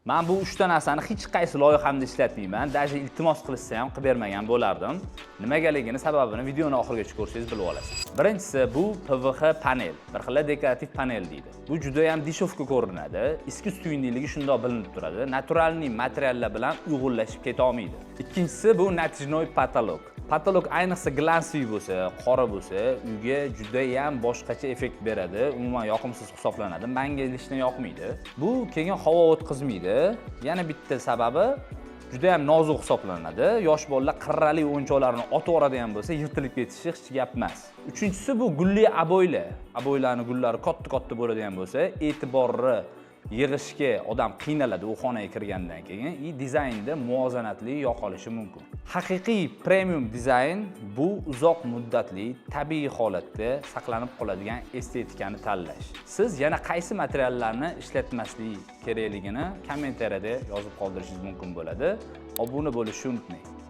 Men bu 3 ta narsani hech qaysi loyihamda ishlatmayman. Даже iltimos qilishsa ham qilib bermagan bo'lardim. Nimagaligini sababini videoni oxirigacha ko'rsangiz bilib olasiz. Birinchisi bu PVH panel. Bir xil dekorativ panel deydi. Bu juda ham dishofga ko'rinadi. Искусственнийлigi shundoq bilinib turadi. Naturalniy materiallar bilan uyg'unlashib keta olmaydi. Ikkinchisi bu natijnoy patolog. Patolog ayniqsa glansiy bo'lsa, qora bo'lsa, uyga juda ham boshqacha effekt beradi. Umuman yoqimsiz hisoblanadi. Menga lishni yoqmaydi. Bu keyin havo o'tkazmaydi. Yana bitta sababi juda ham nozik hisoblanadi. Yosh bolalar qirrali o'yinchoqlarni otib yuboradigan bo'lsa, yirtilib ketishi hech gap emas. Uchinchisi bu gulli aboylar. Aboylarning gullari katta-katta bo'ladigan bo'lsa, e'tiborni yig'ishga odam qiynaladi u xonaga kirgandan keyin, dizaynda muvozanatli yo'qolishi mumkin. Haqiqiy premium dizayn bu uzoq muddatli, tabiiy holatda saqlanib qoladigan estetikani tanlash. Siz yana qaysi materiallarni ishlatmaslik kerakligini kommentariyada yozib qoldirishingiz mumkin bo'ladi. Obuna bo'lishni unutmang.